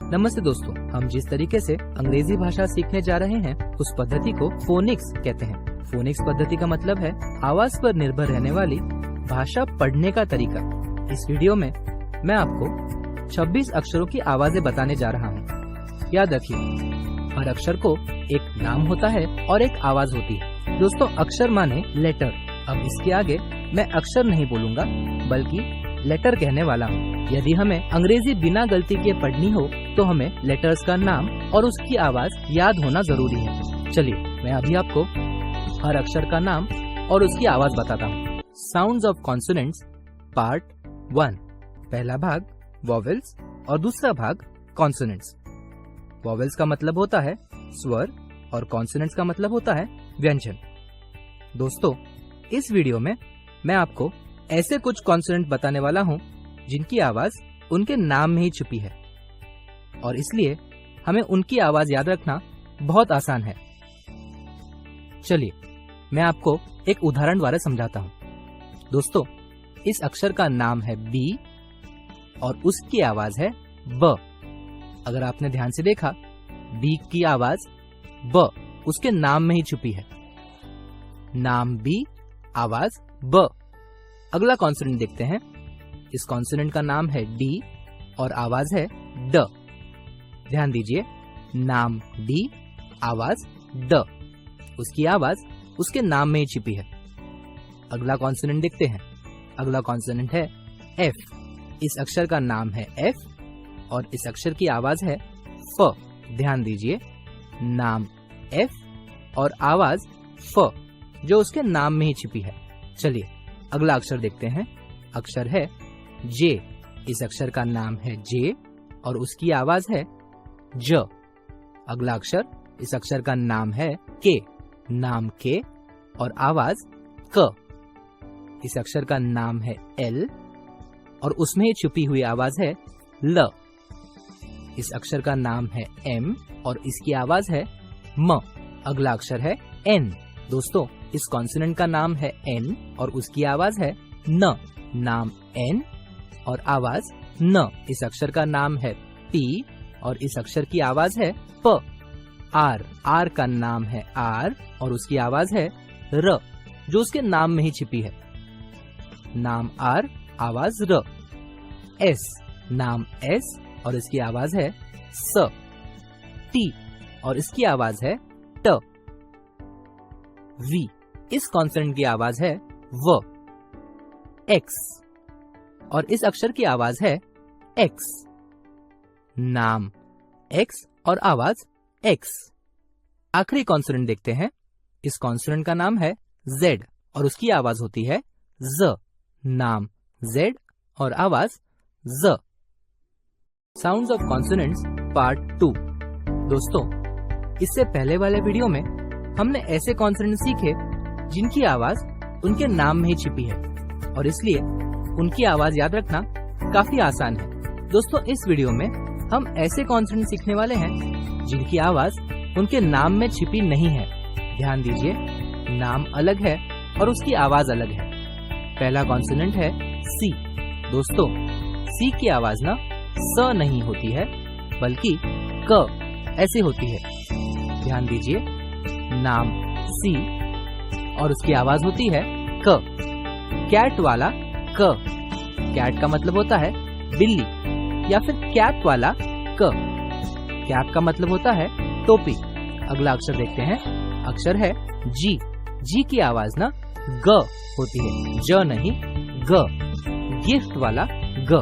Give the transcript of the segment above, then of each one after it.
नमस्ते दोस्तों, हम जिस तरीके से अंग्रेजी भाषा सीखने जा रहे हैं उस पद्धति को फोनिक्स कहते हैं। फोनिक्स पद्धति का मतलब है आवाज पर निर्भर रहने वाली भाषा पढ़ने का तरीका। इस वीडियो में मैं आपको 26 अक्षरों की आवाजें बताने जा रहा हूँ। याद रखिए, हर अक्षर को एक नाम होता है और एक आवाज होती है। दोस्तों, अक्षर माने लेटर। अब इसके आगे मैं अक्षर नहीं बोलूंगा बल्कि लेटर कहने वाला हूँ। यदि हमें अंग्रेजी बिना गलती के पढ़नी हो तो हमें लेटर्स का नाम और उसकी आवाज याद होना जरूरी है। चलिए, मैं अभी आपको हर अक्षर का नाम और उसकी आवाज बताता हूँ। Sounds of consonants part 1। पहला भाग वॉवेल्स और दूसरा भाग कॉन्सोनेंट्स। वॉवेल्स का मतलब होता है स्वर और कॉन्सोनेंट्स का मतलब होता है व्यंजन। दोस्तों, इस वीडियो में मैं आपको ऐसे कुछ कॉन्सोनेंट बताने वाला हूँ जिनकी आवाज उनके नाम में ही छुपी है और इसलिए हमें उनकी आवाज याद रखना बहुत आसान है। चलिए, मैं आपको एक उदाहरण द्वारा समझाता हूँ। दोस्तों, इस अक्षर का नाम है बी और उसकी आवाज है ब। अगर आपने ध्यान से देखा, बी की आवाज ब उसके नाम में ही छुपी है। नाम बी, आवाज ब। अगला कॉन्सोनेंट देखते हैं। इस कॉन्सोनेंट का नाम है डी और आवाज है ड। ध्यान दीजिए, नाम डी, आवाज ड। उसकी आवाज उसके नाम में ही छिपी है। अगला कॉन्सोनेंट देखते हैं। अगला कॉन्सोनेंट है एफ। इस अक्षर का नाम है एफ और इस अक्षर की आवाज है फ। ध्यान दीजिए, नाम एफ और आवाज फ जो उसके नाम में ही छिपी है। चलिए, अगला अक्षर देखते हैं। अक्षर है जे। इस अक्षर का नाम है जे और उसकी आवाज है ज। अगला अक्षर, इस अक्षर का नाम है के। नाम के और आवाज क। इस अक्षर का नाम है एल और उसमें ही छुपी हुई आवाज है ल। इस अक्षर का नाम है एम और इसकी आवाज है म। अगला अक्षर है एन। दोस्तों, इस कॉन्सोनेंट का नाम है एन और उसकी आवाज है न। नाम एन और आवाज न। इस अक्षर का नाम है पी और इस अक्षर की आवाज है प। आर। आर का नाम है आर और उसकी आवाज है र जो उसके नाम में ही छिपी है। नाम आर, आवाज र। एस। नाम एस और इसकी आवाज है स। टी और इसकी आवाज है ट। वी। इस कॉन्सोनेंट की आवाज है व। एक्स और इस अक्षर की आवाज है एक्स। नाम एक्स और आवाज एक्स। आखिरी कॉन्सोनेंट देखते हैं। इस कॉन्सोनेंट का नाम है जेड और उसकी आवाज होती है ज। नाम जेड और आवाज ज। Sounds of consonants part 2। दोस्तों, इससे पहले वाले वीडियो में हमने ऐसे कॉन्सोनेंट सीखे जिनकी आवाज उनके नाम में ही छिपी है और इसलिए उनकी आवाज याद रखना काफी आसान है। दोस्तों, इस वीडियो में हम ऐसे कॉन्सोनेंट सीखने वाले हैं जिनकी आवाज उनके नाम में छिपी नहीं है। ध्यान दीजिए, नाम अलग है और उसकी आवाज अलग है। पहला कॉन्सोनेंट है सी। दोस्तों, सी की आवाज ना स नहीं होती है बल्कि क ऐसी होती है। ध्यान दीजिए, नाम सी और उसकी आवाज होती है क। कैट वाला क। कैट का मतलब होता है बिल्ली या फिर कैप वाला क। कैप का मतलब होता है टोपी। अगला अक्षर देखते हैं। अक्षर है जी। जी की आवाज ना ग होती है, ज नहीं ग। गिफ्ट वाला ग।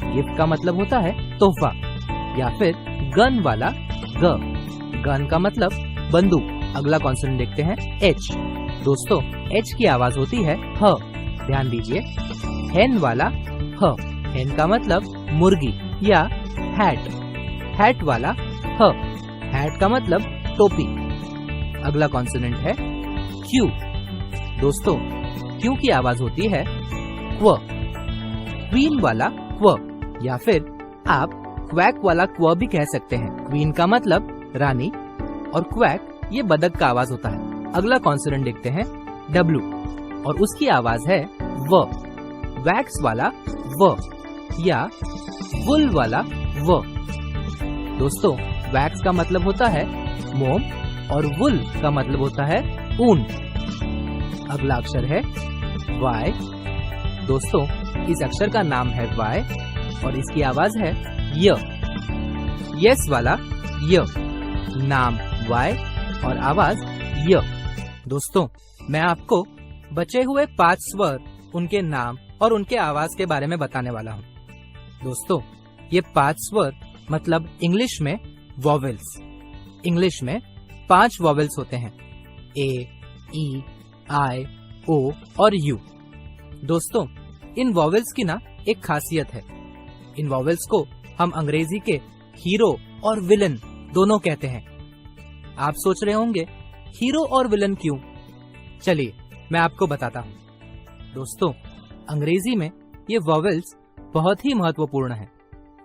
गिफ्ट का मतलब होता है तोहफा या फिर गन वाला ग। गन का मतलब बंदूक। अगला कॉन्सोनेंट देखते हैं एच। दोस्तों, एच की आवाज होती है ह। ध्यान दीजिए, हेन वाला ह। हेन का मतलब मुर्गी या हैट। हैट वाला ह। हैट का मतलब टोपी। अगला कॉन्सोनेंट है क्यू। दोस्तों, क्यू की आवाज होती है क्व। क्वीन वाला क्व या फिर आप क्वैक वाला क्व भी कह सकते हैं। क्वीन का मतलब रानी और क्वैक ये बदक का आवाज होता है। अगला कॉन्सोनेंट देखते हैं डब्लू और उसकी आवाज है व, वैक्स वाला व या वुल वाला व। दोस्तों, वैक्स का मतलब होता है मोम और वुल का मतलब होता है ऊन। अगला अक्षर है वाई। दोस्तों, इस अक्षर का नाम है वाई और इसकी आवाज है य। यस वाला य, नाम वाई और आवाज य। दोस्तों, मैं आपको बचे हुए 5 स्वर, उनके नाम और उनके आवाज के बारे में बताने वाला हूँ। दोस्तों, ये 5 स्वर मतलब इंग्लिश में वॉवेल्स। इंग्लिश में 5 वॉवेल्स होते हैं, ए, ई, आई, ओ और यू। दोस्तों, इन वॉवेल्स की ना एक खासियत है। इन वॉवेल्स को हम अंग्रेजी के हीरो और विलन दोनों कहते हैं। आप सोच रहे होंगे हीरो और विलन क्यों? चलिए मैं आपको बताता हूँ। दोस्तों, अंग्रेजी में ये वॉवेल्स बहुत ही महत्वपूर्ण है,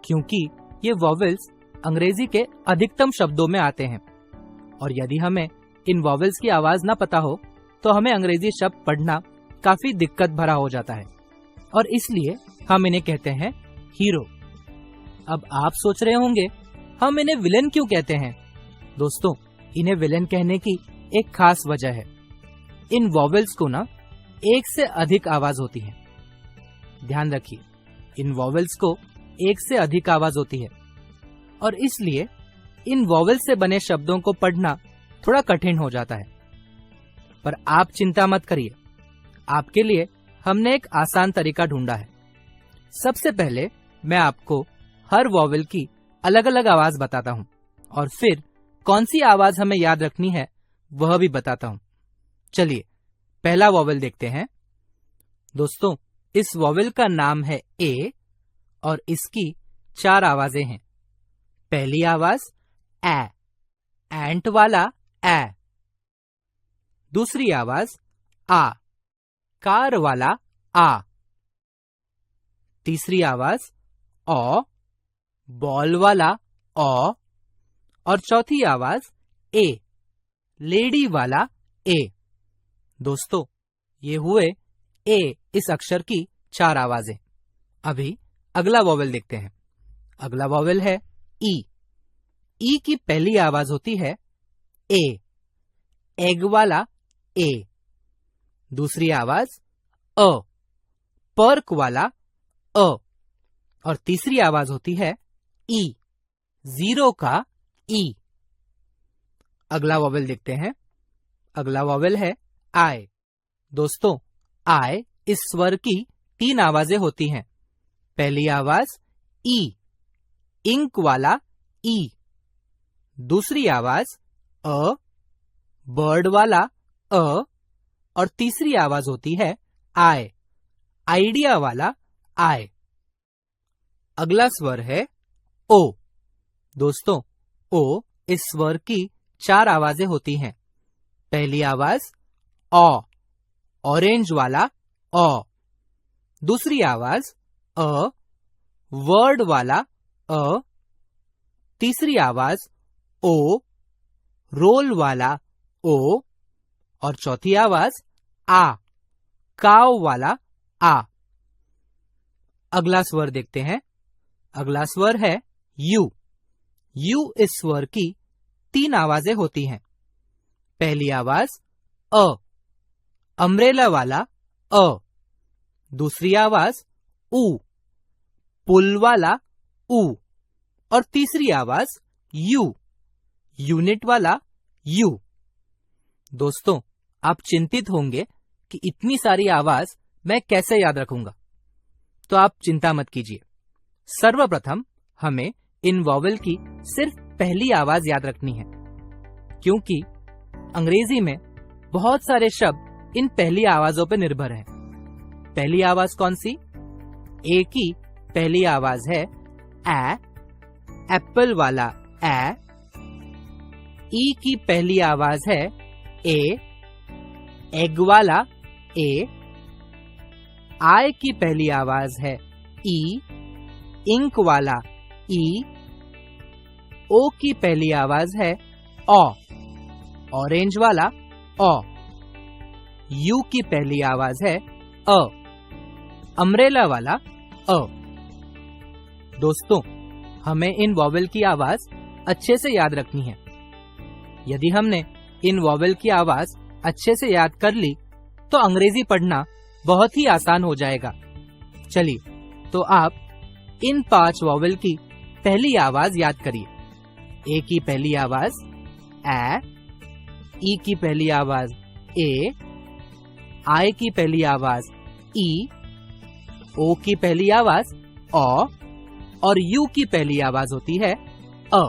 क्योंकि ये वॉवेल्स अंग्रेजी के अधिकतम शब्दों में आते हैं और यदि हमें इन वॉवेल्स की आवाज ना पता हो तो हमें अंग्रेजी शब्द पढ़ना काफी दिक्कत भरा हो जाता है और इसलिए हम इन्हें कहते हैं हीरो। अब आप सोच रहे होंगे हम इन्हें विलेन क्यों कहते हैं? दोस्तों, इन्हें विलेन कहने की एक खास वजह है। इन वॉवेल्स को ना एक से अधिक आवाज होती है। ध्यान रखिए, इन वॉवेल्स को एक से अधिक आवाज होती है और इसलिए इन वॉवेल्स से बने शब्दों को पढ़ना थोड़ा कठिन हो जाता है। पर आप चिंता मत करिए, आपके लिए हमने एक आसान तरीका ढूंढा है। सबसे पहले मैं आपको हर वॉवेल की अलग अलग आवाज बताता हूँ और फिर कौन सी आवाज हमें याद रखनी है वह भी बताता हूँ। चलिए पहला वॉवेल देखते हैं। दोस्तों, इस वॉवेल का नाम है ए और इसकी 4 आवाजें हैं। पहली आवाज ए, एंट वाला ए। दूसरी आवाज आ, कार वाला आ। तीसरी आवाज ओ, बॉल वाला ओ। और चौथी आवाज ए, लेडी वाला ए। दोस्तों, ये हुए ए इस अक्षर की 4 आवाजें। अभी अगला वॉवेल देखते हैं। अगला वॉवेल है ई। ई की पहली आवाज होती है ए, एग वाला ए। दूसरी आवाज अ, पर्क वाला अ। और तीसरी आवाज होती है ई, जीरो का ई। अगला वॉवेल देखते हैं। अगला वॉवेल है आई। दोस्तों, आई इस स्वर की 3 आवाजें होती हैं। पहली आवाज ई, इंक वाला ई। दूसरी आवाज अ, बर्ड वाला अ। और तीसरी आवाज होती है आई, आइडिया वाला आई। अगला स्वर है ओ। दोस्तों, ओ इस स्वर की 4 आवाजें होती हैं। पहली आवाज ओ, ऑरेंज वाला ओ। दूसरी आवाज अ, वर्ड वाला अ। तीसरी आवाज ओ, रोल वाला ओ। और चौथी आवाज आ, काव वाला आ। अगला स्वर देखते हैं। अगला स्वर है यू। यू इस स्वर की 3 आवाजें होती हैं। पहली आवाज अ, अम्ब्रेला वाला अ। दूसरी आवाज ऊ, पुल वाला ऊ। और तीसरी आवाज यू, यूनिट वाला यू। दोस्तों, आप चिंतित होंगे कि इतनी सारी आवाज मैं कैसे याद रखूंगा, तो आप चिंता मत कीजिए। सर्वप्रथम हमें इन वॉवेल की सिर्फ पहली आवाज याद रखनी है, क्योंकि अंग्रेजी में बहुत सारे शब्द इन पहली आवाजों पर निर्भर हैं। पहली आवाज कौन सी? ए की पहली आवाज है ए, एप्पल वाला ए। ई की पहली आवाज है ए, एग वाला ए। आई की पहली आवाज है ई, इंक वाला ई। ओ की पहली आवाज है ओ, ऑरेंज वाला ओ। यू की पहली आवाज है अ, अम्ब्रेला वाला अ। दोस्तों, हमें इन वॉवेल की आवाज अच्छे से याद रखनी है। यदि हमने इन वॉवेल की आवाज अच्छे से याद कर ली तो अंग्रेजी पढ़ना बहुत ही आसान हो जाएगा। चलिए, तो आप इन 5 वॉवेल की पहली आवाज याद करिए। ए की पहली आवाज ए, ई की पहली आवाज ए, आई की पहली आवाज ई, ओ की पहली आवाज औ और यू की पहली आवाज होती है अ।